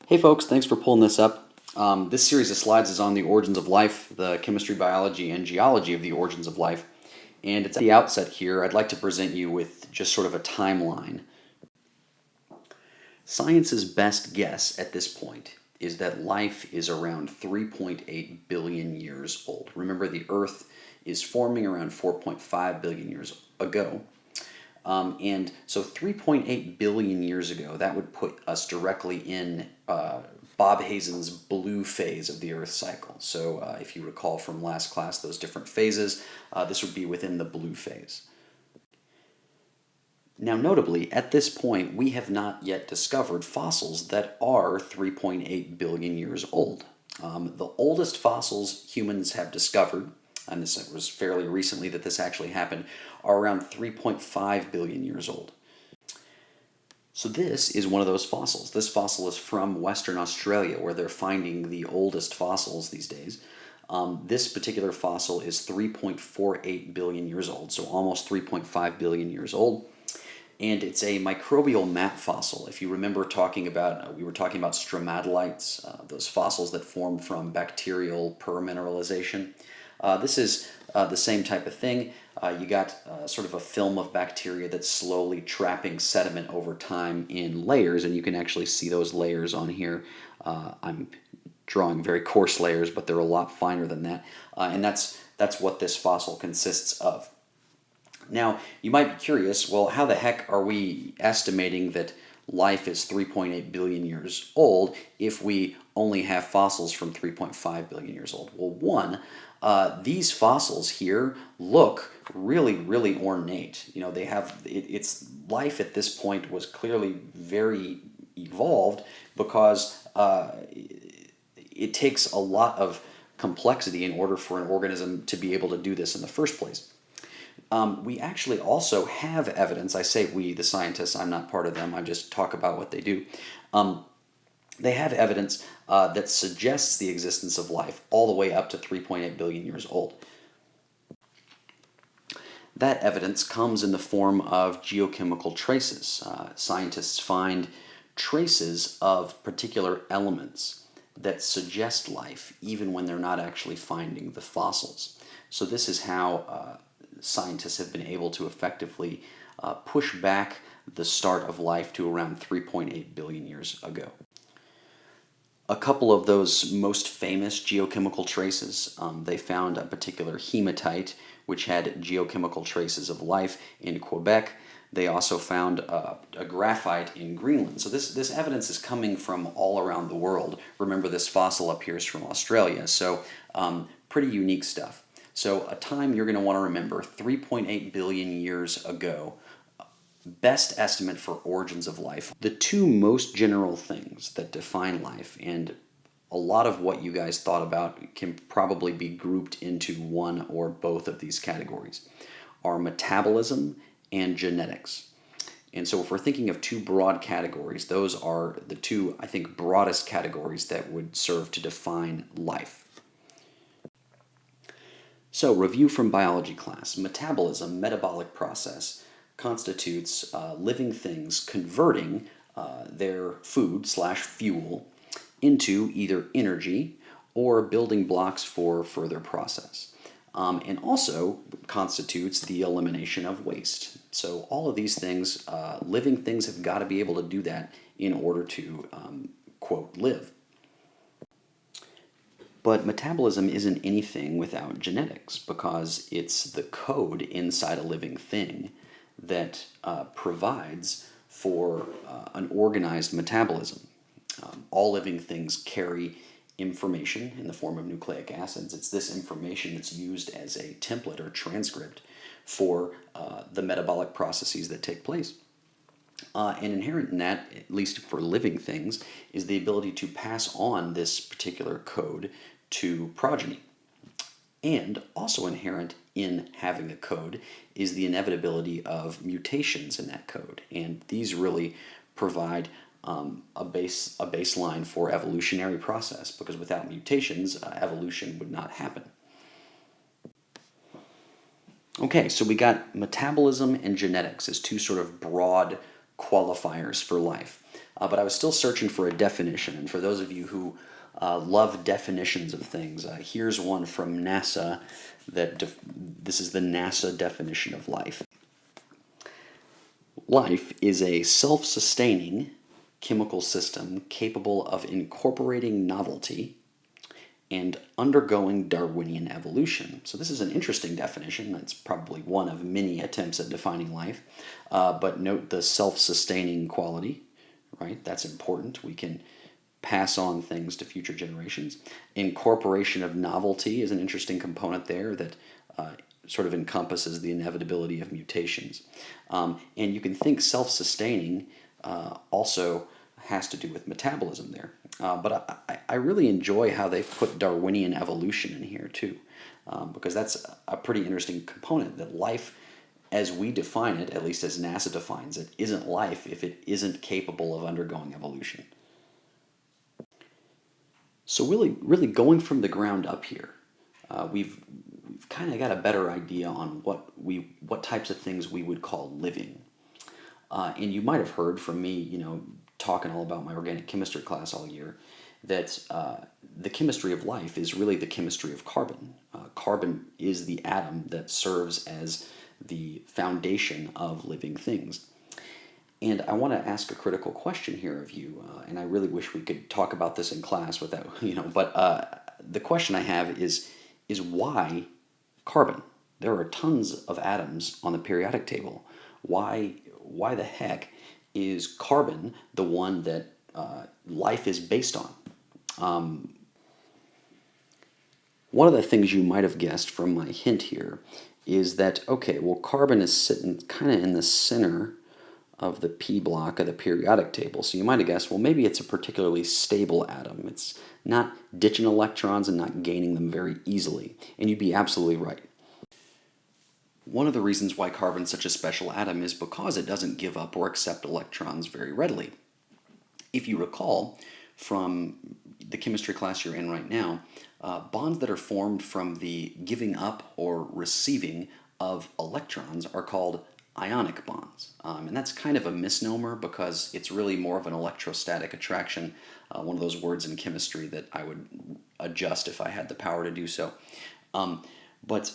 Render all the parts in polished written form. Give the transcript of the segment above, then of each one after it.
Hey folks, thanks for pulling this up. This series of slides is on the origins of life, the chemistry, biology, and geology of the origins of life. And it's at the outset here, I'd like to present you with just sort of a timeline. Science's best guess at this point is that life is around 3.8 billion years old. Remember, the Earth is forming around 4.5 billion years ago. And so 3.8 billion years ago, that would put us directly in Bob Hazen's blue phase of the Earth cycle. So if you recall from last class, those different phases, this would be within the blue phase. Now notably, at this point, we have not yet discovered fossils that are 3.8 billion years old. The oldest fossils humans have discovered, and this was fairly recently that this actually happened, are around 3.5 billion years old. So this is one of those fossils. This fossil is from Western Australia, where they're finding the oldest fossils these days. This particular fossil is 3.48 billion years old, so almost 3.5 billion years old. And it's a microbial mat fossil. If you remember we were talking about stromatolites, those fossils that form from bacterial permineralization. This is the same type of thing. You got sort of a film of bacteria that's slowly trapping sediment over time in layers, and you can actually see those layers on here. I'm drawing very coarse layers, but they're a lot finer than that. And that's what this fossil consists of. Now, you might be curious, well, how the heck are we estimating that life is 3.8 billion years old if we only have fossils from 3.5 billion years old? Well, one, these fossils here look really, really ornate. You know, they have, it's life at this point was clearly very evolved because it takes a lot of complexity in order for an organism to be able to do this in the first place. We actually also have evidence. I say we, the scientists, I'm not part of them, I just talk about what they do. They have evidence that suggests the existence of life all the way up to 3.8 billion years old. That evidence comes in the form of geochemical traces. Scientists find traces of particular elements that suggest life even when they're not actually finding the fossils. So this is how scientists have been able to effectively push back the start of life to around 3.8 billion years ago. A couple of those most famous geochemical traces, they found a particular hematite which had geochemical traces of life in Quebec. They also found a graphite in Greenland. So this evidence is coming from all around the world. Remember, this fossil appears from Australia, so pretty unique stuff. So a time you're going to want to remember, 3.8 billion years ago, best estimate for origins of life. The two most general things that define life, and a lot of what you guys thought about can probably be grouped into one or both of these categories, are metabolism and genetics. And so if we're thinking of two broad categories, those are the two, I think, broadest categories that would serve to define life. So, review from biology class. Metabolism, metabolic process, constitutes living things converting their food/fuel into either energy or building blocks for further process. And also constitutes the elimination of waste. So all of these things, living things have got to be able to do that in order to, quote, live. But metabolism isn't anything without genetics because it's the code inside a living thing that provides for an organized metabolism. All living things carry information in the form of nucleic acids. It's this information that's used as a template or transcript for the metabolic processes that take place. And inherent in that, at least for living things, is the ability to pass on this particular code to progeny. And also inherent in having a code is the inevitability of mutations in that code. And these really provide a baseline for evolutionary process, because without mutations, evolution would not happen. Okay, so we got metabolism and genetics as two sort of broad qualifiers for life. but I was still searching for a definition. And for those of you who love definitions of things, here's one from NASA this is the NASA definition of life. Life is a self-sustaining chemical system capable of incorporating novelty and undergoing Darwinian evolution. So this is an interesting definition. It's probably one of many attempts at defining life. But note the self-sustaining quality, right? That's important. We can pass on things to future generations. Incorporation of novelty is an interesting component there that sort of encompasses the inevitability of mutations. And you can think self-sustaining also has to do with metabolism there. But I really enjoy how they've put Darwinian evolution in here too, because that's a pretty interesting component, that life as we define it, at least as NASA defines it, isn't life if it isn't capable of undergoing evolution. So really going from the ground up here, we've kind of got a better idea on what types of things we would call living. And you might have heard from me, talking all about my organic chemistry class all year, that the chemistry of life is really the chemistry of carbon. Carbon is the atom that serves as the foundation of living things. And I want to ask a critical question here of you, and I really wish we could talk about this in class without, but the question I have is why carbon? There are tons of atoms on the periodic table. Why the heck is carbon the one that life is based on? One of the things you might have guessed from my hint here is that, okay, well, carbon is sitting kind of in the center of the P block of the periodic table. So you might have guessed, well, maybe it's a particularly stable atom. It's not ditching electrons and not gaining them very easily. And you'd be absolutely right. One of the reasons why carbon's such a special atom is because it doesn't give up or accept electrons very readily. If you recall from the chemistry class you're in right now, bonds that are formed from the giving up or receiving of electrons are called ionic bonds. And that's kind of a misnomer because it's really more of an electrostatic attraction, one of those words in chemistry that I would adjust if I had the power to do so. But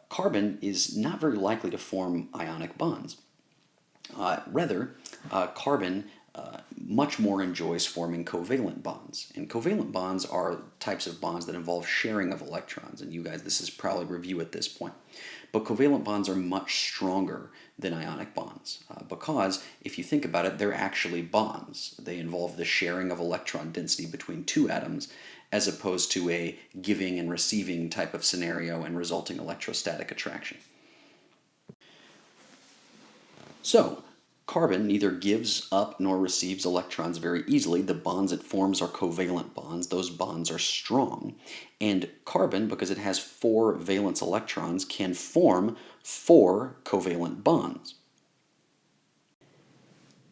carbon is not very likely to form ionic bonds. Rather, carbon much more enjoys forming covalent bonds. And covalent bonds are types of bonds that involve sharing of electrons. And you guys, this is probably review at this point. But covalent bonds are much stronger than ionic bonds because if you think about it, they're actually bonds. They involve the sharing of electron density between two atoms as opposed to a giving and receiving type of scenario and resulting electrostatic attraction. So, carbon neither gives up nor receives electrons very easily. The bonds it forms are covalent bonds. Those bonds are strong. And carbon, because it has 4 valence electrons, can form 4 covalent bonds.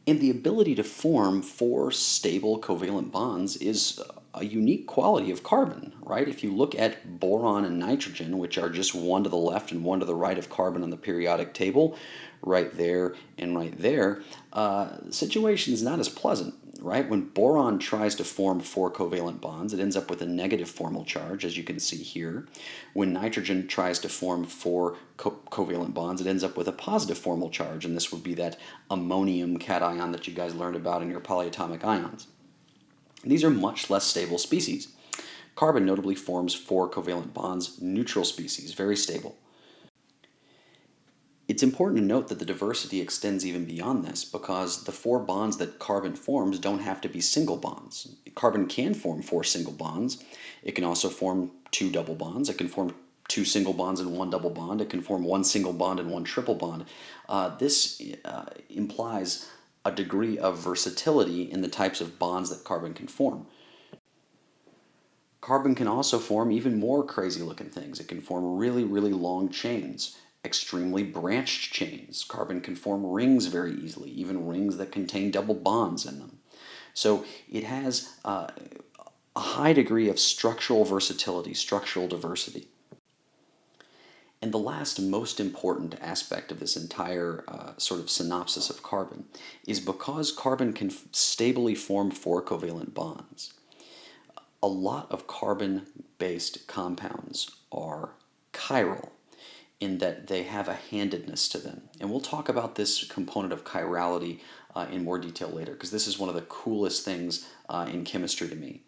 And the ability to form 4 stable covalent bonds is a unique quality of carbon, right? If you look at boron and nitrogen, which are just one to the left and one to the right of carbon on the periodic table, right there and right there, the situation is not as pleasant, right? When boron tries to form 4 covalent bonds, it ends up with a negative formal charge, as you can see here. When nitrogen tries to form 4 covalent bonds, it ends up with a positive formal charge, and this would be that ammonium cation that you guys learned about in your polyatomic ions. These are much less stable species. Carbon notably forms 4 covalent bonds, neutral species, very stable. It's important to note that the diversity extends even beyond this because the 4 bonds that carbon forms don't have to be single bonds. Carbon can form 4 single bonds. It can also form 2 double bonds. It can form 2 single bonds and 1 double bond. It can form 1 single bond and 1 triple bond. This implies a degree of versatility in the types of bonds that carbon can form. Carbon can also form even more crazy looking things. It can form really, really long chains, extremely branched chains. Carbon can form rings very easily, even rings that contain double bonds in them. So it has a high degree of structural versatility, structural diversity. And the last most important aspect of this entire sort of synopsis of carbon is because carbon can stably form four covalent bonds, a lot of carbon-based compounds are chiral in that they have a handedness to them. And we'll talk about this component of chirality in more detail later, because this is one of the coolest things in chemistry to me.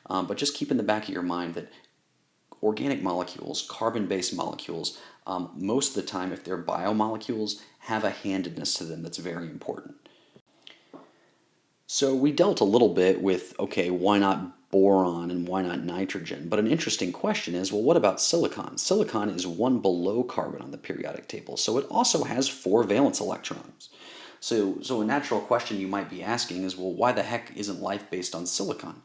But just keep in the back of your mind that organic molecules, carbon-based molecules, most of the time, if they're biomolecules, have a handedness to them that's very important. So we dealt a little bit with, okay, why not boron and why not nitrogen? But an interesting question is, well, what about silicon? Silicon is one below carbon on the periodic table, so it also has 4 valence electrons. So a natural question you might be asking is, well, why the heck isn't life based on silicon?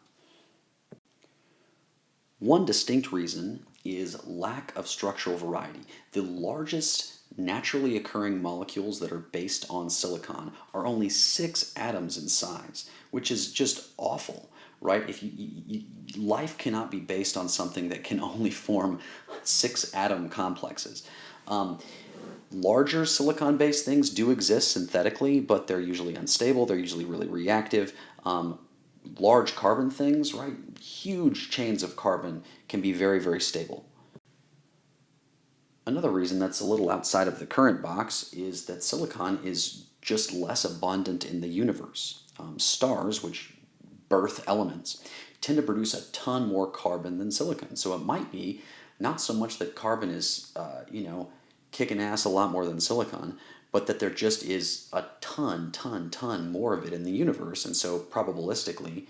One distinct reason is lack of structural variety. The largest naturally occurring molecules that are based on silicon are only 6 atoms in size, which is just awful, right? If life cannot be based on something that can only form 6 atom complexes. Larger silicon-based things do exist synthetically, but they're usually unstable, they're usually really reactive. Large carbon things, right? Huge chains of carbon can be very, very stable. Another reason that's a little outside of the current box is that silicon is just less abundant in the universe. Stars, which birth elements, tend to produce a ton more carbon than silicon. So it might be not so much that carbon is, kicking ass a lot more than silicon, but that there just is a ton more of it in the universe, and so probabilistically,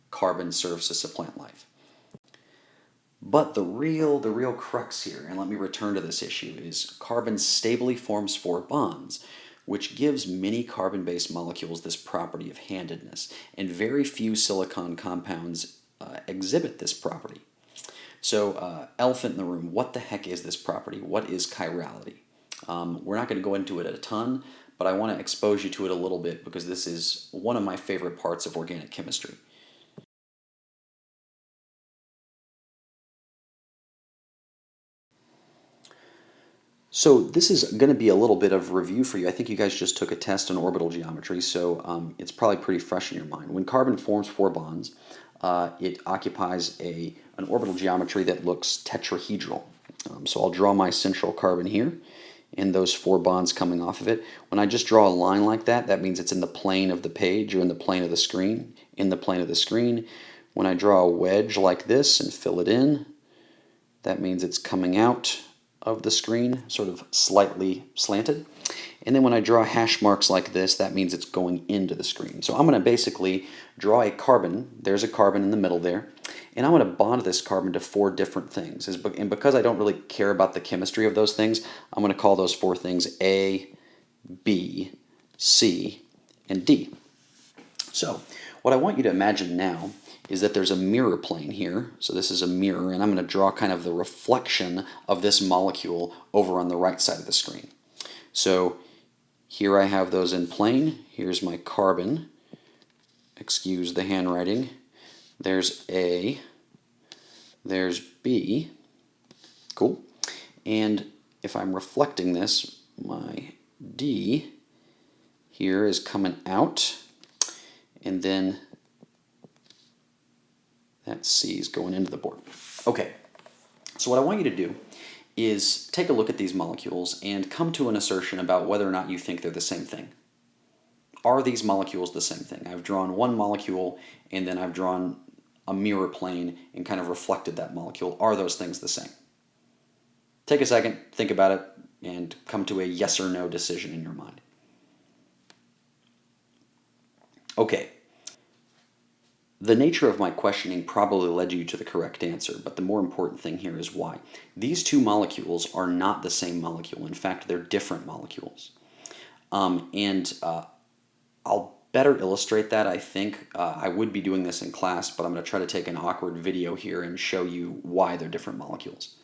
carbon serves to supplant life. But the real crux here, and let me return to this issue, is carbon stably forms 4 bonds, which gives many carbon-based molecules this property of handedness, and very few silicon compounds exhibit this property. So, elephant in the room, what the heck is this property? What is chirality? We're not going to go into it a ton, but I want to expose you to it a little bit because this is one of my favorite parts of organic chemistry. So this is going to be a little bit of review for you. I think you guys just took a test on orbital geometry, so it's probably pretty fresh in your mind. When carbon forms 4 bonds, it occupies an orbital geometry that looks tetrahedral. So I'll draw my central carbon here, and those 4 bonds coming off of it. When I just draw a line like that, that means it's in the plane of the page or in the plane of the screen. In the plane of the screen. When I draw a wedge like this and fill it in, that means it's coming out of the screen, sort of slightly slanted. And then when I draw hash marks like this, that means it's going into the screen. So I'm going to basically draw a carbon. There's a carbon in the middle there. And I'm going to bond this carbon to 4 different things. And because I don't really care about the chemistry of those things, I'm going to call those 4 things A, B, C, and D. So what I want you to imagine now is that there's a mirror plane here. So this is a mirror, and I'm going to draw kind of the reflection of this molecule over on the right side of the screen. So here I have those in plane. Here's my carbon. Excuse the handwriting. There's A. There's B. Cool. And if I'm reflecting this, my D here is coming out, and then that C is going into the board. Okay, so what I want you to do is take a look at these molecules and come to an assertion about whether or not you think they're the same thing. Are these molecules the same thing? I've drawn one molecule, and then I've drawn a mirror plane and kind of reflected that molecule. Are those things the same? Take a second, think about it, and come to a yes or no decision in your mind. Okay. The nature of my questioning probably led you to the correct answer, but the more important thing here is why. These 2 molecules are not the same molecule. In fact, they're different molecules. I'll better illustrate that, I think. I would be doing this in class, but I'm going to try to take an awkward video here and show you why they're different molecules.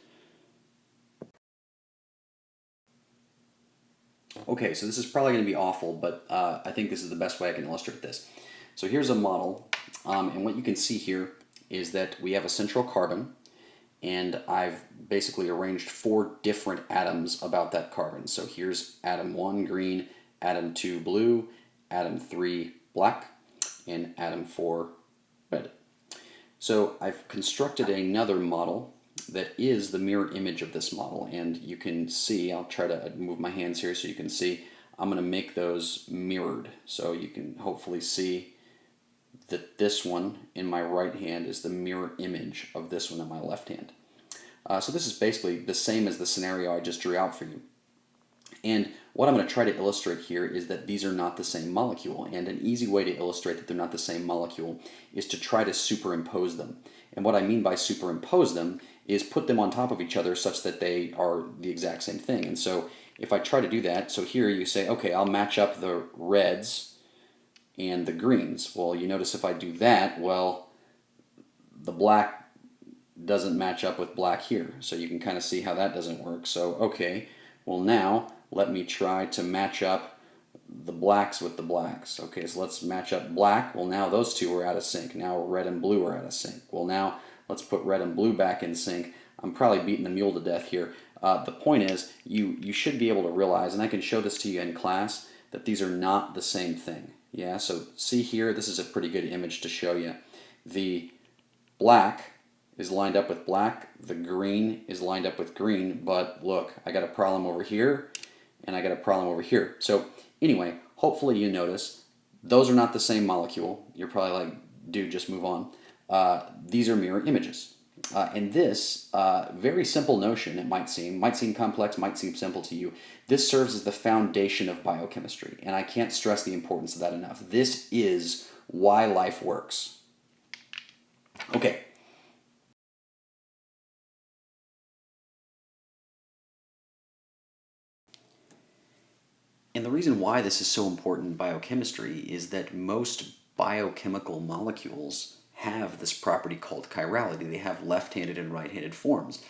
Okay, so this is probably going to be awful, but I think this is the best way I can illustrate this. So here's a model, and what you can see here is that we have a central carbon, and I've basically arranged 4 different atoms about that carbon. So here's atom 1 green, atom 2 blue, atom 3 black, and atom 4 red. So I've constructed another model that is the mirror image of this model, and you can see, I'll try to move my hands here so you can see, I'm going to make those mirrored. So you can hopefully see that this one in my right hand is the mirror image of this one in my left hand. So this is basically the same as the scenario I just drew out for you. And what I'm going to try to illustrate here is that these are not the same molecule. And an easy way to illustrate that they're not the same molecule is to try to superimpose them. And what I mean by superimpose them is put them on top of each other such that they are the exact same thing. And so if I try to do that, so here you say, okay, I'll match up the reds and the greens. Well, you notice if I do that, well, the black doesn't match up with black here. So you can kind of see how that doesn't work. So, okay, well now let me try to match up the blacks with the blacks. Okay, so let's match up black. Well, now those two are out of sync. Now red and blue are out of sync. Well, now let's put red and blue back in sync. I'm probably beating the mule to death here. The point is, you should be able to realize, and I can show this to you in class, that these are not the same thing. Yeah, so see here, this is a pretty good image to show you. The black is lined up with black, the green is lined up with green, but look, I got a problem over here, and I got a problem over here. So anyway, hopefully you notice, those are not the same molecule. You're probably like, dude, just move on. These are mirror images. And this very simple notion, it might seem complex, might seem simple to you. This serves as the foundation of biochemistry, and I can't stress the importance of that enough. This is why life works. Okay. And the reason why this is so important in biochemistry is that most biochemical molecules have this property called chirality. They have left-handed and right-handed forms.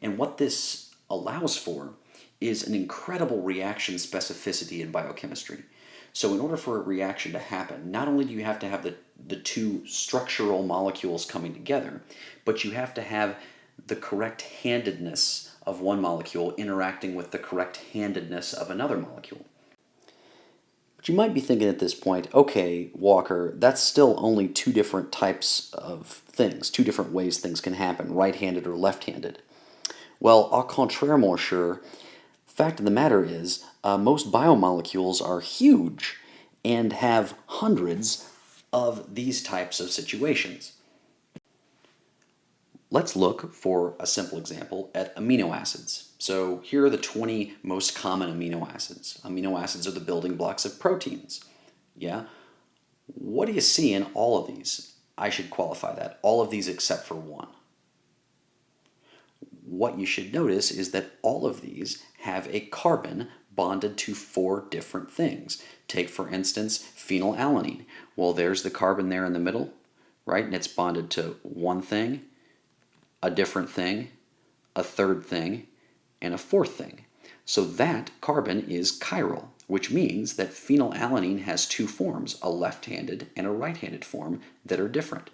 And what this allows for is an incredible reaction specificity in biochemistry. So in order for a reaction to happen, not only do you have to have the two structural molecules coming together, but you have to have the correct handedness of one molecule interacting with the correct handedness of another molecule. But you might be thinking at this point, okay, Walker, that's still only 2 different types of things, 2 different ways things can happen, right-handed or left-handed. Well, au contraire, mon cher, fact of the matter is, most biomolecules are huge and have hundreds of these types of situations. Let's look, for a simple example, at amino acids. So here are the 20 most common amino acids. Amino acids are the building blocks of proteins. Yeah? What do you see in all of these? I should qualify that. All of these except for one. What you should notice is that all of these have a carbon bonded to 4 different things. Take, for instance, phenylalanine. Well, there's the carbon there in the middle, right? And it's bonded to one thing, a different thing, a third thing, and a fourth thing. So that carbon is chiral, which means that phenylalanine has 2 forms, a left-handed and a right-handed form that are different.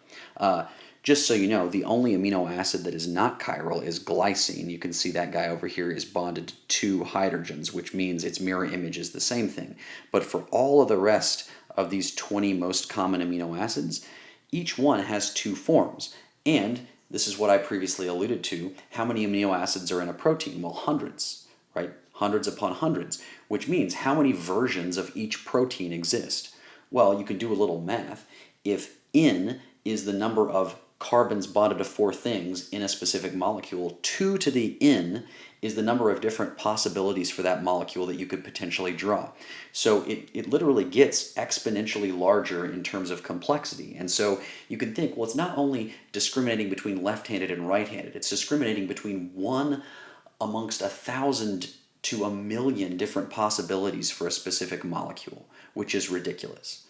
Just so you know, the only amino acid that is not chiral is glycine. You can see that guy over here is bonded to 2 hydrogens, which means its mirror image is the same thing. But for all of the rest of these 20 most common amino acids, each one has 2 forms. And this is what I previously alluded to. How many amino acids are in a protein? Well, hundreds, right? Hundreds upon hundreds, which means how many versions of each protein exist? Well, you can do a little math. If N is the number of carbons bonded to 4 things in a specific molecule, 2 to the N is the number of different possibilities for that molecule that you could potentially draw. So it literally gets exponentially larger in terms of complexity. And so you can think, well, it's not only discriminating between left-handed and right-handed, it's discriminating between one amongst 1,000 to 1,000,000 different possibilities for a specific molecule, which is ridiculous.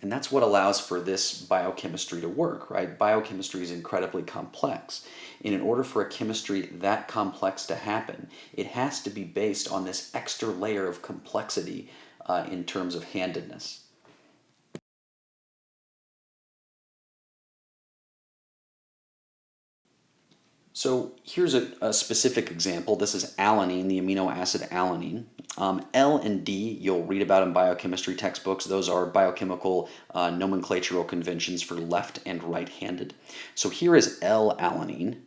And that's what allows for this biochemistry to work, right? Biochemistry is incredibly complex. And in order for a chemistry that complex to happen, it has to be based on this extra layer of complexity in terms of handedness. So here's a specific example. This is alanine, the amino acid alanine. L and D, you'll read about in biochemistry textbooks. Those are biochemical nomenclatural conventions for left and right-handed. So here is L-alanine.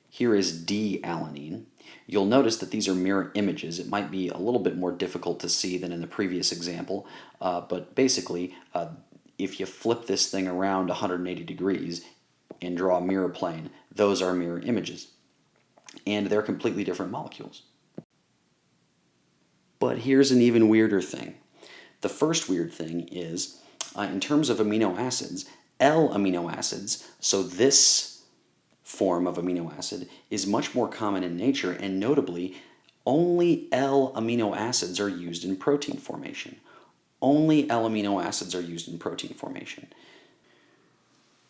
Here is D-alanine. You'll notice that these are mirror images. It might be a little bit more difficult to see than in the previous example, but basically, if you flip this thing around 180 degrees and draw a mirror plane, those are mirror images. And they're completely different molecules. But here's an even weirder thing. The first weird thing is, in terms of amino acids, L amino acids, so this form of amino acid, is much more common in nature, and notably, only L amino acids are used in protein formation. Only L amino acids are used in protein formation.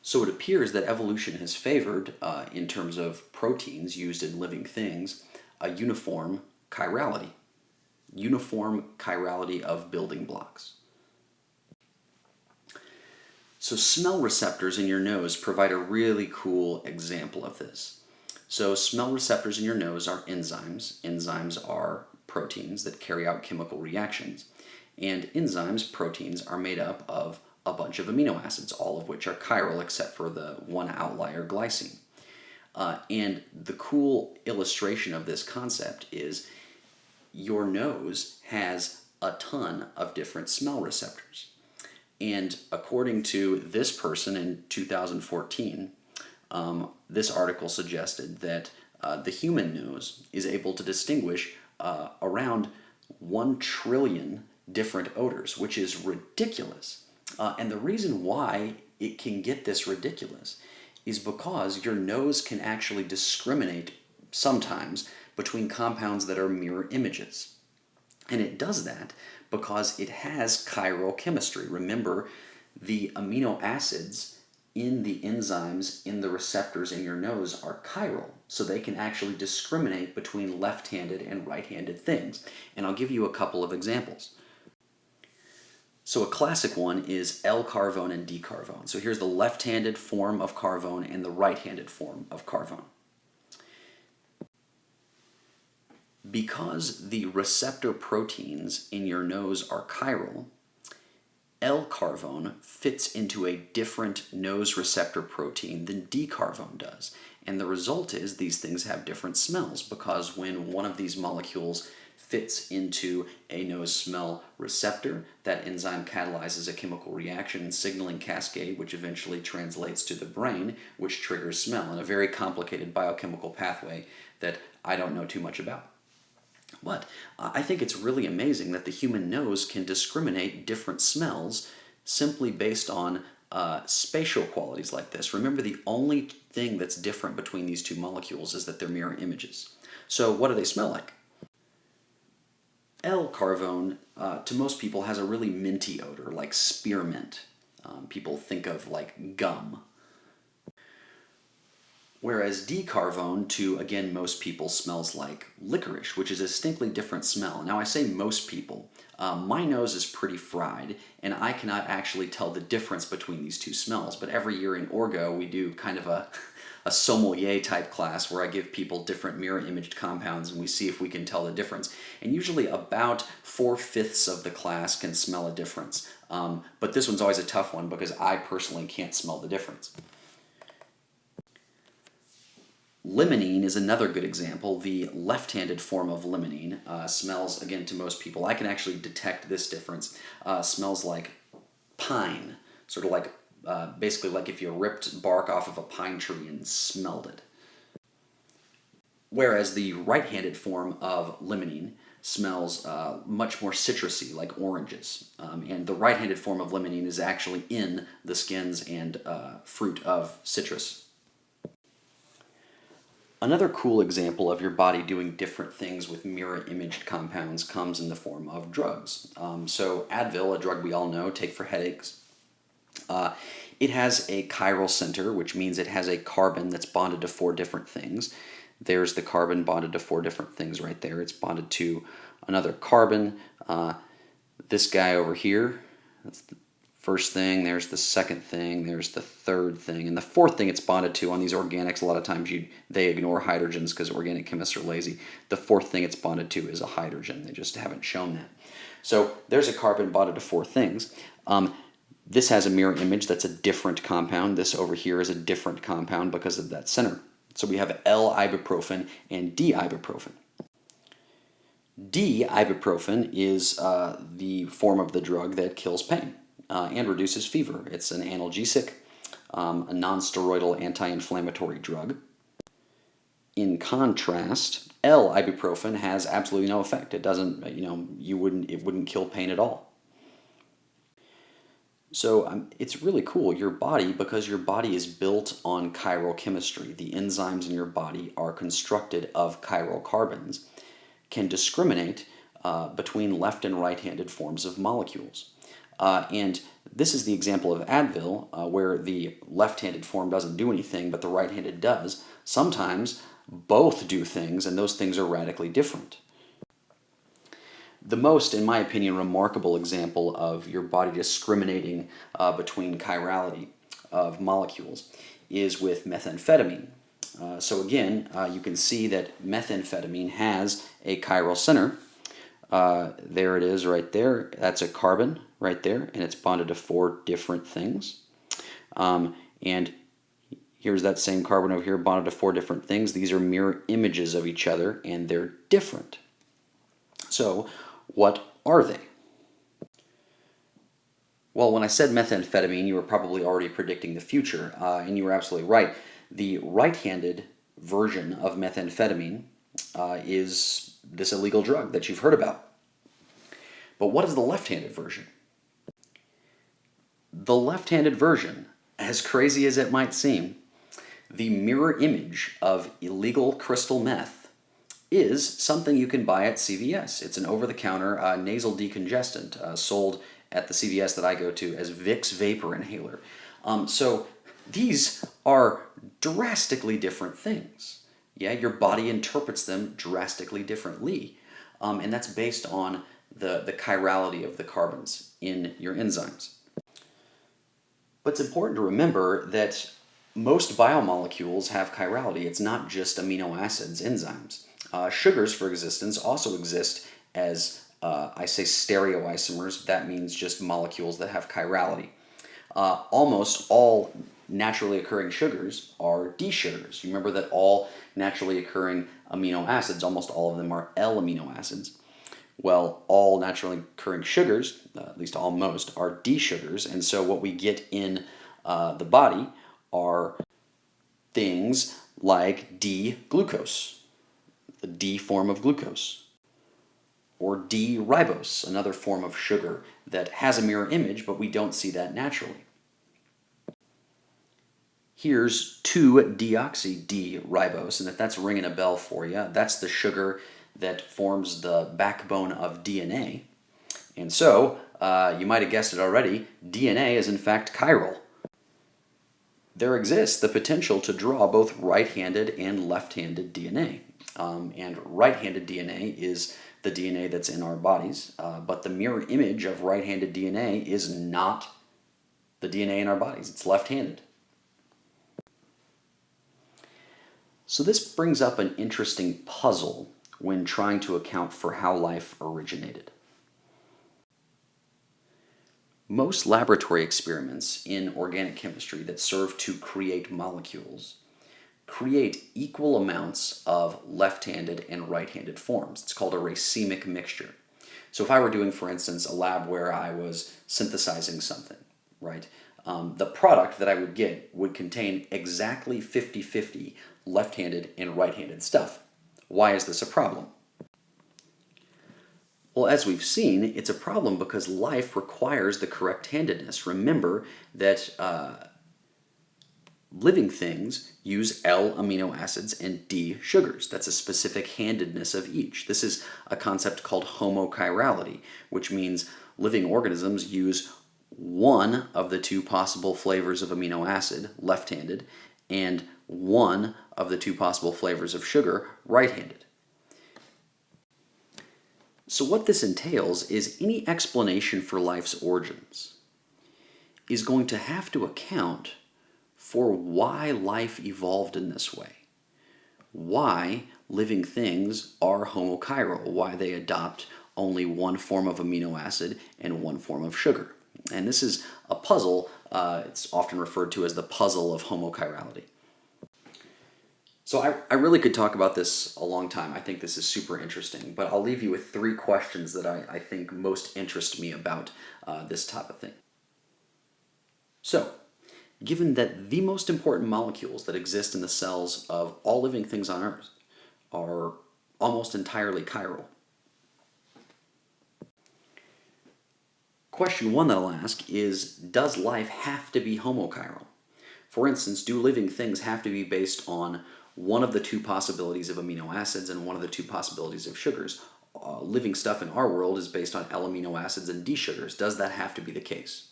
So it appears that evolution has favored, in terms of proteins used in living things, a uniform chirality. Uniform chirality of building blocks. So smell receptors in your nose provide a really cool example of this. So smell receptors in your nose are enzymes. Enzymes are proteins that carry out chemical reactions. And enzymes, proteins, are made up of a bunch of amino acids, all of which are chiral except for the one outlier, glycine. And the cool illustration of this concept is your nose has a ton of different smell receptors. And according to this person in 2014, this article suggested that the human nose is able to distinguish around 1 trillion different odors, which is ridiculous. And the reason why it can get this ridiculous is because your nose can actually discriminate sometimes between compounds that are mirror images. And it does that because it has chiral chemistry. Remember, the amino acids in the enzymes in the receptors in your nose are chiral, so they can actually discriminate between left-handed and right-handed things. And I'll give you a couple of examples. So a classic one is L-carvone and D-carvone. So here's the left-handed form of carvone and the right-handed form of carvone. Because the receptor proteins in your nose are chiral, L-carvone fits into a different nose receptor protein than D-carvone does. And the result is these things have different smells, because when one of these molecules fits into a nose smell receptor, that enzyme catalyzes a chemical reaction and signaling cascade, which eventually translates to the brain, which triggers smell in a very complicated biochemical pathway that I don't know too much about. But I think it's really amazing that the human nose can discriminate different smells simply based on spatial qualities like this. Remember, the only thing that's different between these two molecules is that they're mirror images. So what do they smell like? L-carvone, to most people, has a really minty odor, like spearmint. People think of like gum. Whereas D-carvone, to, again, most people, smells like licorice, which is a distinctly different smell. Now, I say most people. My nose is pretty fried, and I cannot actually tell the difference between these two smells. But every year in Orgo, we do kind of a sommelier type class where I give people different mirror imaged compounds and we see if we can tell the difference. And usually about 4/5 of the class can smell a difference. But this one's always a tough one because I personally can't smell the difference. Limonene is another good example. The left-handed form of limonene smells, again, to most people, I can actually detect this difference, smells like pine, sort of like, basically like if you ripped bark off of a pine tree and smelled it. Whereas the right-handed form of limonene smells much more citrusy, like oranges. And the right-handed form of limonene is actually in the skins and fruit of citrus. Another cool example of your body doing different things with mirror-imaged compounds comes in the form of drugs. So Advil, a drug we all know, take for headaches, it has a chiral center, which means it has a carbon that's bonded to 4 different things. There's the carbon bonded to 4 different things right there. It's bonded to another carbon. This guy over here, that's the First thing, there's the second thing, there's the third thing, and the fourth thing it's bonded to. On these organics, a lot of times they ignore hydrogens because organic chemists are lazy. The fourth thing it's bonded to is a hydrogen. They just haven't shown that. So there's a carbon bonded to four things. This has a mirror image that's a different compound. This over here is a different compound because of that center. So we have L-ibuprofen and D-ibuprofen. D-ibuprofen is the form of the drug that kills pain and reduces fever. It's an analgesic, a non-steroidal anti-inflammatory drug. In contrast, L-ibuprofen has absolutely no effect. It doesn't, it wouldn't kill pain at all. So it's really cool. Your body, because your body is built on chiral chemistry, the enzymes in your body are constructed of chiral carbons, can discriminate between left and right-handed forms of molecules. And this is the example of Advil, where the left-handed form doesn't do anything, but the right-handed does. Sometimes both do things, and those things are radically different. The most, in my opinion, remarkable example of your body discriminating between chirality of molecules is with methamphetamine. So again, you can see that methamphetamine has a chiral center. There it is right there. That's a carbon right there, and it's bonded to four different things. And here's that same carbon over here bonded to four different things. These are mirror images of each other, and they're different. So what are they? Well, when I said methamphetamine, you were probably already predicting the future, and you were absolutely right. The right-handed version of methamphetamine is this illegal drug that you've heard about. But what is the left-handed version? The left-handed version, as crazy as it might seem, the mirror image of illegal crystal meth is something you can buy at CVS. It's an over-the-counter nasal decongestant sold at the CVS that I go to as Vicks Vapor Inhaler. So these are drastically different things. Yeah, your body interprets them drastically differently. And that's based on the chirality of the carbons in your enzymes. But it's important to remember that most biomolecules have chirality. It's not just amino acids, enzymes. Sugars, for existence, also exist as, I say stereoisomers. That means just molecules that have chirality. Almost all naturally occurring sugars are D-sugars. You remember that all naturally occurring amino acids, almost all of them are L-amino acids. Well, all naturally occurring sugars, at least almost, are D-sugars, and so what we get in the body are things like D-glucose, the D form of glucose, or D-ribose, another form of sugar that has a mirror image, but we don't see that naturally. Here's 2-deoxy-D-ribose, and if that's ringing a bell for you, that's the sugar that forms the backbone of DNA. And so, you might have guessed it already, DNA is in fact chiral. There exists the potential to draw both right-handed and left-handed DNA. And right-handed DNA is the DNA that's in our bodies, but the mirror image of right-handed DNA is not the DNA in our bodies. It's left-handed. So this brings up an interesting puzzle when trying to account for how life originated. Most laboratory experiments in organic chemistry that serve to create molecules create equal amounts of left-handed and right-handed forms. It's called a racemic mixture. So if I were doing, for instance, a lab where I was synthesizing something, right? The product that I would get would contain exactly 50-50 left-handed and right-handed stuff. Why is this a problem? Well, as we've seen, it's a problem because life requires the correct handedness. Remember that living things use L amino acids and D sugars. That's a specific handedness of each. This is a concept called homochirality, which means living organisms use one of the two possible flavors of amino acid, left-handed, and one of the two possible flavors of sugar, right-handed. So what this entails is any explanation for life's origins is going to have to account for why life evolved in this way, why living things are homochiral, why they adopt only one form of amino acid and one form of sugar. And this is a puzzle. It's often referred to as the puzzle of homochirality. So I really could talk about this a long time. I think this is super interesting, but I'll leave you with three questions that I think most interest me about this type of thing. So, given that the most important molecules that exist in the cells of all living things on Earth are almost entirely chiral, question one that I'll ask is, does life have to be homochiral? For instance, do living things have to be based on one of the two possibilities of amino acids and one of the two possibilities of sugars? Living stuff in our world is based on L amino acids and D sugars. Does that have to be the case?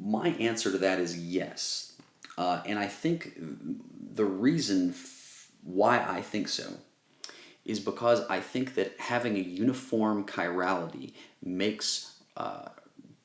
My answer to that is yes. And I think the reason why I think so is because I think that having a uniform chirality makes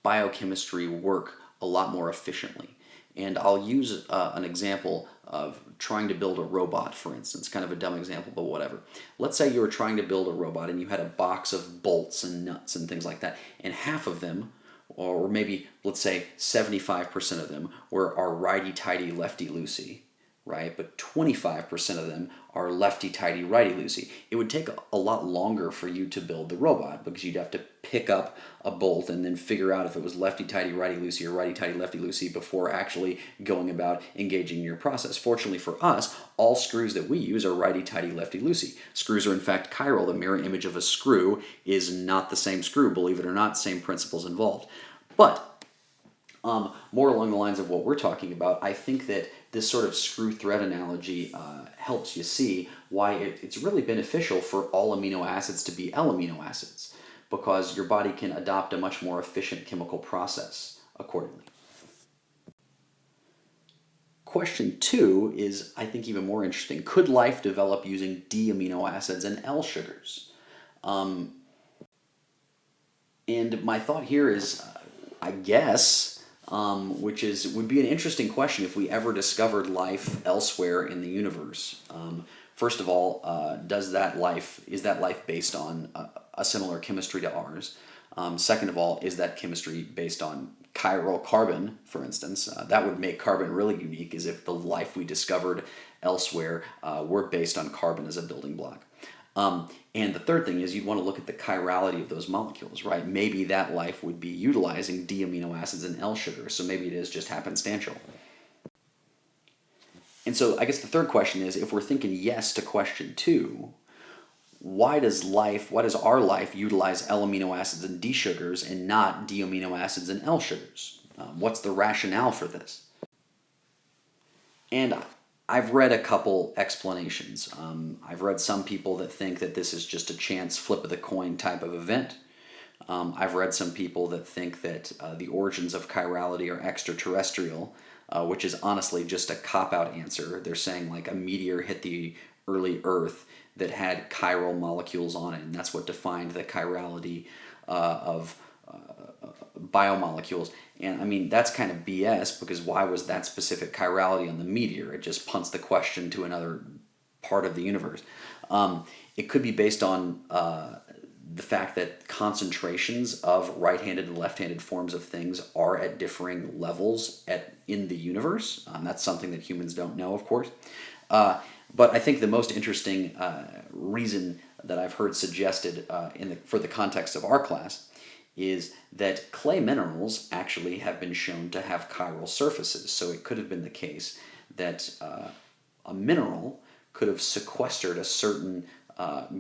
biochemistry work a lot more efficiently. And I'll use an example of trying to build a robot, for instance, kind of a dumb example, but whatever. Let's say you were trying to build a robot and you had a box of bolts and nuts and things like that, and half of them, or maybe let's say 75% of them, are righty-tighty, lefty-loosey, right? But 25% of them are lefty-tighty, righty-loosey. It would take a lot longer for you to build the robot because you'd have to pick up a bolt and then figure out if it was lefty-tighty, righty-loosey or righty-tighty, lefty-loosey before actually going about engaging in your process. Fortunately for us, all screws that we use are righty-tighty, lefty-loosey. Screws are in fact chiral. The mirror image of a screw is not the same screw, believe it or not, same principles involved. But more along the lines of what we're talking about, I think that this sort of screw thread analogy helps you see why it's really beneficial for all amino acids to be L amino acids, because your body can adopt a much more efficient chemical process accordingly. Question two is, I think, even more interesting. Could life develop using D amino acids and L sugars? And my thought here is, I guess, which would be an interesting question if we ever discovered life elsewhere in the universe. First of all, is that life based on a similar chemistry to ours? Second of all, is that chemistry based on chiral carbon, for instance? That would make carbon really unique, as if the life we discovered elsewhere were based on carbon as a building block. And the third thing is, you'd want to look at the chirality of those molecules, right? Maybe that life would be utilizing D amino acids and L sugars, so maybe it is just happenstantial. And so I guess the third question is, if we're thinking yes to question two, why does our life utilize L amino acids and D sugars and not D amino acids and L sugars? What's the rationale for this? And I've read a couple explanations. I've read some people that think that this is just a chance flip of the coin type of event. I've read some people that think that the origins of chirality are extraterrestrial, which is honestly just a cop-out answer. They're saying like a meteor hit the early Earth that had chiral molecules on it, and that's what defined the chirality of biomolecules. And I mean, that's kind of BS, because why was that specific chirality on the meteor? It just punts the question to another part of the universe. It could be based on the fact that concentrations of right-handed and left-handed forms of things are at differing levels in the universe. That's something that humans don't know, of course. But I think the most interesting reason that I've heard suggested for the context of our class is that clay minerals actually have been shown to have chiral surfaces. So it could have been the case that a mineral could have sequestered a certain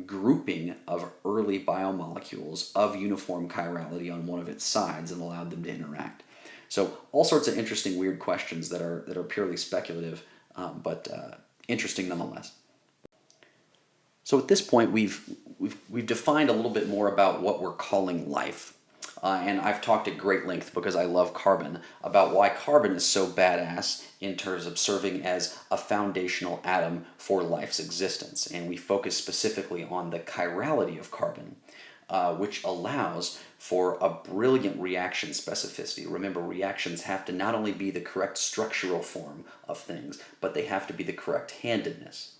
grouping of early biomolecules of uniform chirality on one of its sides and allowed them to interact. So all sorts of interesting, weird questions that are purely speculative, but interesting nonetheless. So at this point, we've defined a little bit more about what we're calling life. And I've talked at great length, because I love carbon, about why carbon is so badass in terms of serving as a foundational atom for life's existence. And we focus specifically on the chirality of carbon. which allows for a brilliant reaction specificity. Remember, reactions have to not only be the correct structural form of things, but they have to be the correct handedness.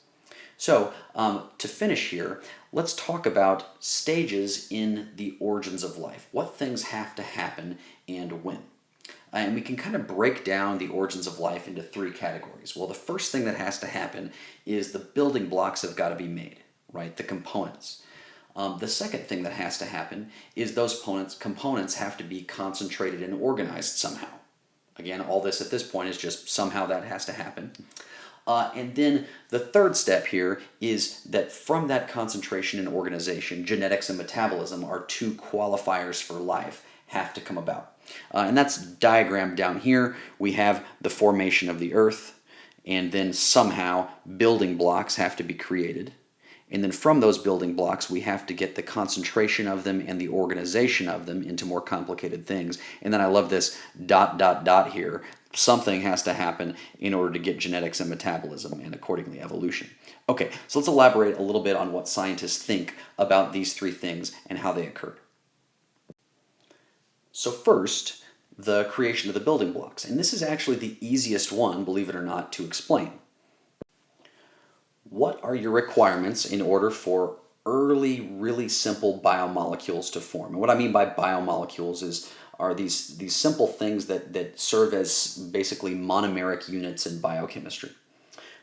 So, to finish here, let's talk about stages in the origins of life. What things have to happen and when? And we can kind of break down the origins of life into three categories. Well, the first thing that has to happen is the building blocks have got to be made, right? The components. The second thing that has to happen is those components have to be concentrated and organized somehow. Again, all this at this point is just somehow that has to happen. And then the third step here is that from that concentration and organization, genetics and metabolism are two qualifiers for life, have to come about. And that's diagrammed down here. We have the formation of the earth, and then somehow building blocks have to be created. And then from those building blocks, we have to get the concentration of them and the organization of them into more complicated things. And then I love this ... here. Something has to happen in order to get genetics and metabolism and accordingly evolution. Okay, so let's elaborate a little bit on what scientists think about these three things and how they occurred. So first, the creation of the building blocks. And this is actually the easiest one, believe it or not, to explain. What are your requirements in order for early, really simple biomolecules to form? And what I mean by biomolecules are these simple things that serve as basically monomeric units in biochemistry,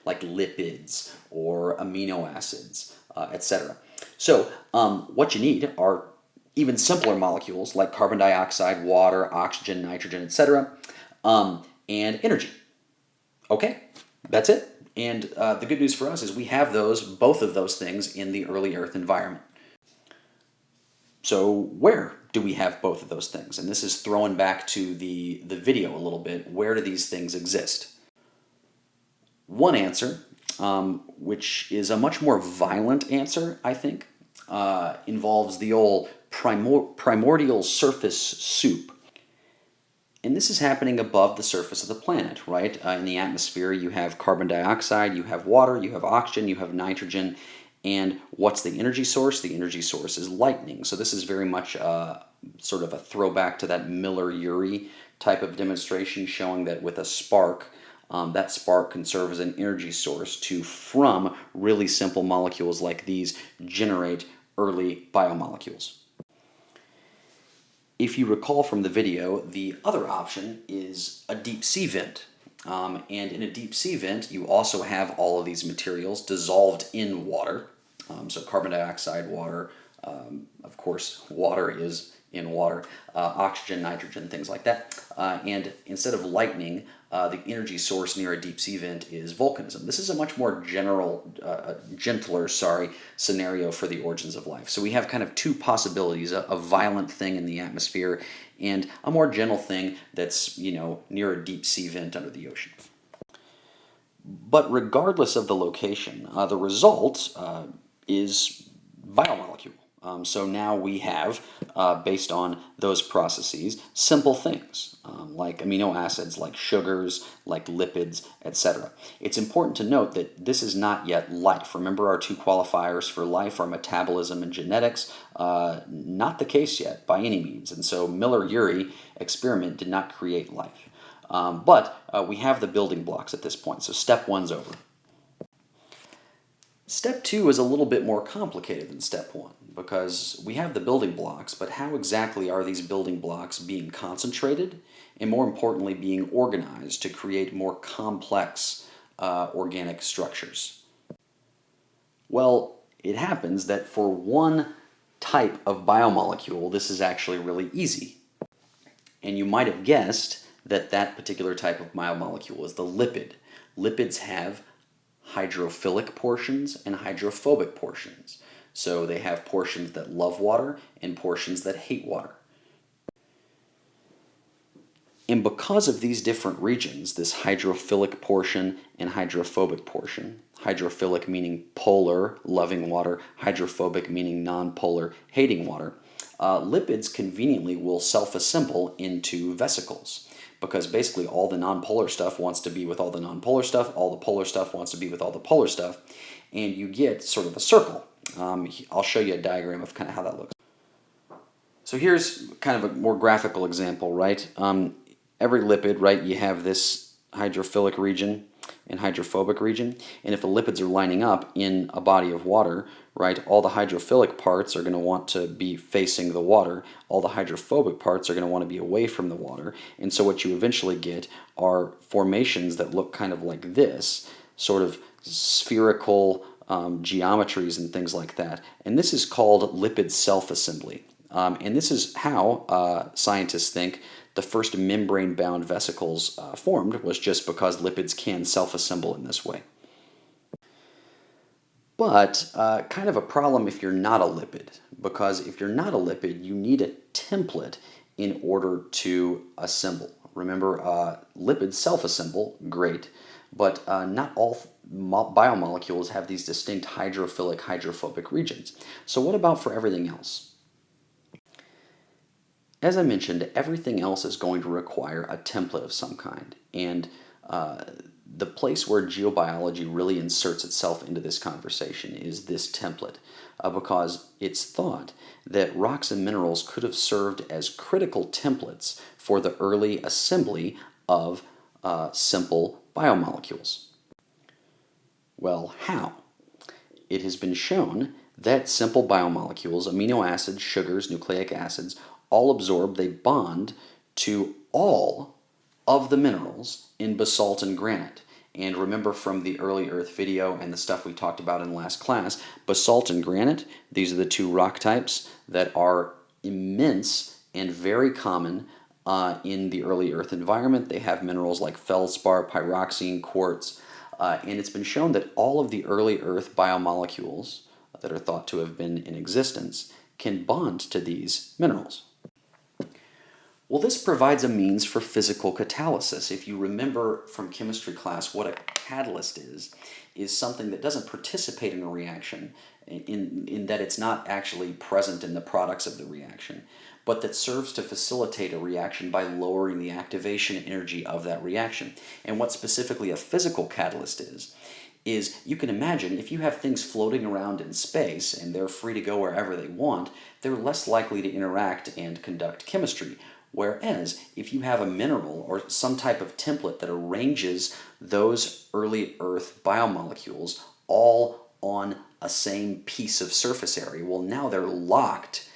like lipids or amino acids, etc. So what you need are even simpler molecules like carbon dioxide, water, oxygen, nitrogen, etc., and energy. Okay, that's it. And the good news for us is we have both of those things in the early Earth environment. So where do we have both of those things? And this is throwing back to the video a little bit. Where do these things exist? One answer, which is a much more violent answer, I think, involves the old primordial surface soup. And this is happening above the surface of the planet, right? In the atmosphere, you have carbon dioxide, you have water, you have oxygen, you have nitrogen. And what's the energy source? The energy source is lightning. So this is very much sort of a throwback to that Miller-Urey type of demonstration, showing that with a spark, that spark can serve as an energy source from really simple molecules like these, generate early biomolecules. If you recall from the video, the other option is a deep sea vent. And in a deep sea vent, you also have all of these materials dissolved in water. So carbon dioxide, water, of course, water is in water, oxygen, nitrogen, things like that. And instead of lightning, the energy source near a deep sea vent is volcanism. This is a much more gentler scenario for the origins of life. So we have kind of two possibilities, a violent thing in the atmosphere and a more gentle thing that's, near a deep sea vent under the ocean. But regardless of the location, the result is biomolecule. So now we have, based on those processes, simple things like amino acids, like sugars, like lipids, etc. It's important to note that this is not yet life. Remember our two qualifiers for life are metabolism and genetics. Not the case yet by any means. And so Miller-Urey experiment did not create life. But we have the building blocks at this point. So step one's over. Step two is a little bit more complicated than step one because we have the building blocks, but how exactly are these building blocks being concentrated and more importantly being organized to create more complex organic structures? Well, it happens that for one type of biomolecule, this is actually really easy. And you might have guessed that particular type of biomolecule is the lipid. Lipids have hydrophilic portions and hydrophobic portions. So they have portions that love water and portions that hate water. And because of these different regions, this hydrophilic portion and hydrophobic portion, hydrophilic meaning polar, loving water, hydrophobic meaning non-polar, hating water, lipids conveniently will self-assemble into vesicles. Because basically all the nonpolar stuff wants to be with all the nonpolar stuff, all the polar stuff wants to be with all the polar stuff, and you get sort of a circle. I'll show you a diagram of kind of how that looks. So here's kind of a more graphical example, right? Every lipid, right, you have this hydrophilic region and hydrophobic region, and if the lipids are lining up in a body of water, right, all the hydrophilic parts are going to want to be facing the water, all the hydrophobic parts are going to want to be away from the water, and so what you eventually get are formations that look kind of like this, sort of spherical geometries and things like that, and this is called lipid self-assembly. And this is how scientists think the first membrane-bound vesicles formed, was just because lipids can self-assemble in this way. But kind of a problem if you're not a lipid, because if you're not a lipid, you need a template in order to assemble. Remember, lipids self-assemble, great, but not all biomolecules have these distinct hydrophilic, hydrophobic regions. So what about for everything else? As I mentioned, everything else is going to require a template of some kind, and the place where geobiology really inserts itself into this conversation is this template, because it's thought that rocks and minerals could have served as critical templates for the early assembly of simple biomolecules. Well, how? It has been shown that simple biomolecules, amino acids, sugars, nucleic acids, all absorb, they bond to all of the minerals in basalt and granite. And remember from the early Earth video and the stuff we talked about in last class, basalt and granite, these are the two rock types that are immense and very common in the early Earth environment. They have minerals like feldspar, pyroxene, quartz, and it's been shown that all of the early Earth biomolecules that are thought to have been in existence can bond to these minerals. Well, this provides a means for physical catalysis. If you remember from chemistry class, what a catalyst is something that doesn't participate in a reaction in that it's not actually present in the products of the reaction, but that serves to facilitate a reaction by lowering the activation energy of that reaction. And what specifically a physical catalyst is you can imagine if you have things floating around in space and they're free to go wherever they want, they're less likely to interact and conduct chemistry. Whereas if you have a mineral or some type of template that arranges those early Earth biomolecules all on a same piece of surface area, well, now they're locked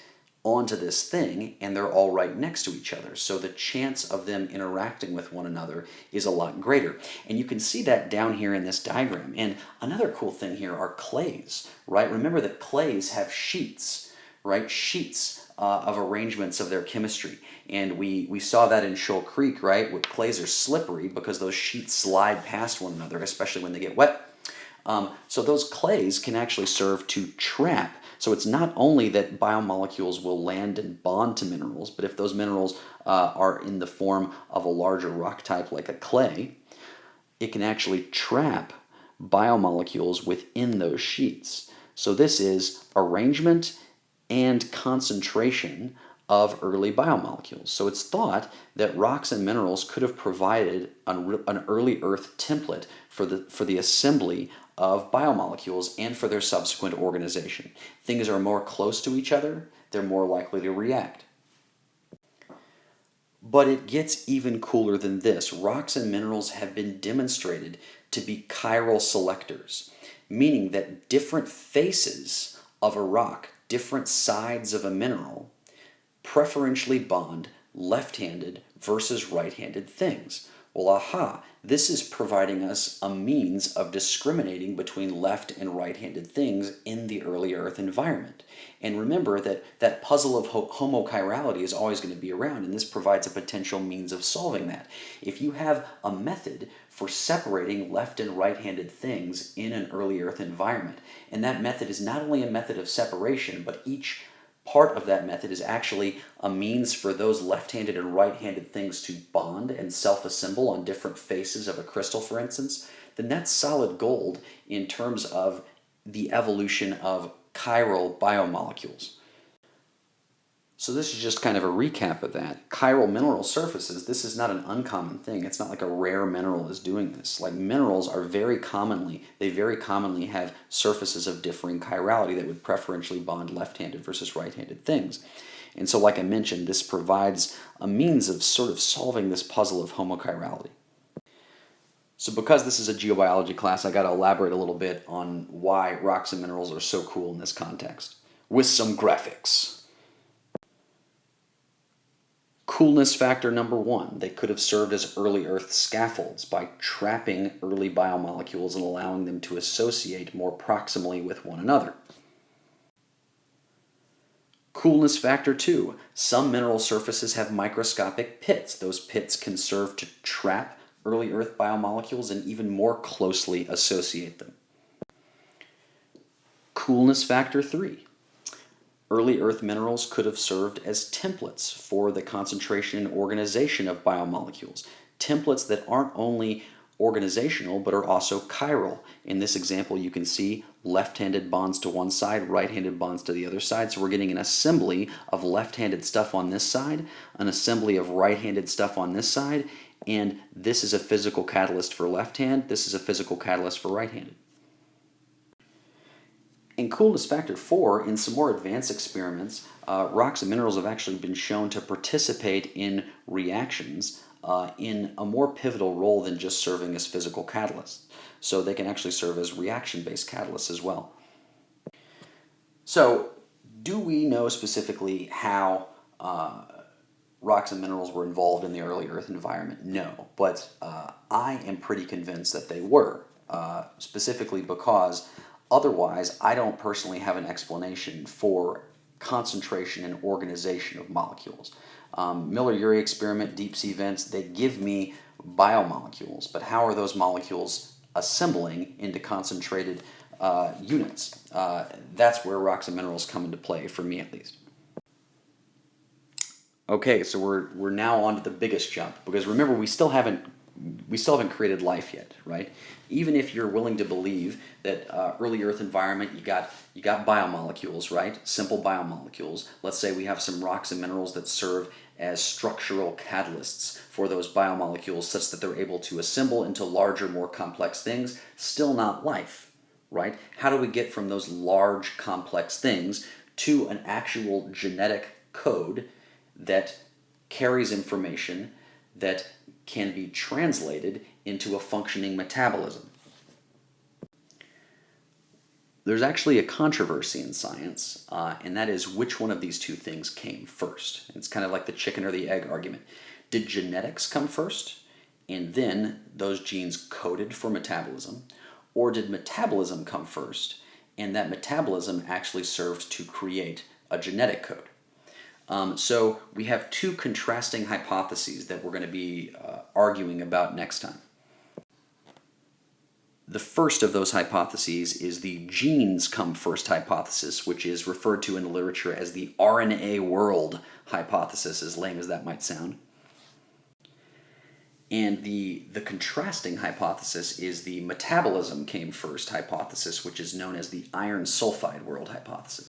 onto this thing and they're all right next to each other. So the chance of them interacting with one another is a lot greater. And you can see that down here in this diagram. And another cool thing here are clays, right? Remember that clays have sheets, right? Sheets of arrangements of their chemistry. And we saw that in Shoal Creek, right? Where clays are slippery because those sheets slide past one another, especially when they get wet. So those clays can actually serve to trap. So it's not only that biomolecules will land and bond to minerals, but if those minerals are in the form of a larger rock type like a clay, it can actually trap biomolecules within those sheets. So this is arrangement and concentration of early biomolecules. So it's thought that rocks and minerals could have provided an early Earth template for the assembly of biomolecules and for their subsequent organization. Things are more close to each other, they're more likely to react. But it gets even cooler than this. Rocks and minerals have been demonstrated to be chiral selectors, meaning that different faces of a rock, different sides of a mineral, preferentially bond left-handed versus right-handed things. Well, aha, this is providing us a means of discriminating between left and right-handed things in the early Earth environment. And remember that that puzzle of homochirality is always going to be around, and this provides a potential means of solving that. If you have a method for separating left and right-handed things in an early Earth environment, and that method is not only a method of separation, but each part of that method is actually a means for those left-handed and right-handed things to bond and self-assemble on different faces of a crystal, for instance, then that's solid gold in terms of the evolution of chiral biomolecules. So this is just kind of a recap of that. Chiral mineral surfaces, this is not an uncommon thing. It's not like a rare mineral is doing this. Like minerals are very commonly have surfaces of differing chirality that would preferentially bond left-handed versus right-handed things. And so, like I mentioned, this provides a means of sort of solving this puzzle of homochirality. So because this is a geobiology class, I got to elaborate a little bit on why rocks and minerals are so cool in this context, with some graphics. Coolness factor number one, they could have served as early Earth scaffolds by trapping early biomolecules and allowing them to associate more proximally with one another. Coolness factor two, some mineral surfaces have microscopic pits. Those pits can serve to trap early Earth biomolecules and even more closely associate them. Coolness factor three, early Earth minerals could have served as templates for the concentration and organization of biomolecules. Templates that aren't only organizational but are also chiral. In this example, you can see left-handed bonds to one side, right-handed bonds to the other side. So we're getting an assembly of left-handed stuff on this side, an assembly of right-handed stuff on this side, and this is a physical catalyst for left-hand, this is a physical catalyst for right-handed. In coolness factor 4, in some more advanced experiments, rocks and minerals have actually been shown to participate in reactions in a more pivotal role than just serving as physical catalysts. So they can actually serve as reaction-based catalysts as well. So, do we know specifically how rocks and minerals were involved in the early Earth environment? No, but I am pretty convinced that they were, specifically because otherwise I don't personally have an explanation for concentration and organization of molecules. Miller-Urey experiment, deep sea vents, they give me biomolecules, but how are those molecules assembling into concentrated units? That's where rocks and minerals come into play, for me at least. Okay, so we're now on to the biggest jump, because remember, we still haven't created life yet, right? Even if you're willing to believe that early Earth environment, you got biomolecules, right? Simple biomolecules. Let's say we have some rocks and minerals that serve as structural catalysts for those biomolecules, such that they're able to assemble into larger, more complex things. Still not life, right? How do we get from those large, complex things to an actual genetic code that carries information that can be translated into a functioning metabolism? There's actually a controversy in science, and that is which one of these two things came first. It's kind of like the chicken or the egg argument. Did genetics come first, and then those genes coded for metabolism? Or did metabolism come first, and that metabolism actually served to create a genetic code? So we have two contrasting hypotheses that we're going to be arguing about next time. The first of those hypotheses is the genes come first hypothesis, which is referred to in the literature as the RNA world hypothesis, as lame as that might sound. And the contrasting hypothesis is the metabolism came first hypothesis, which is known as the iron sulfide world hypothesis.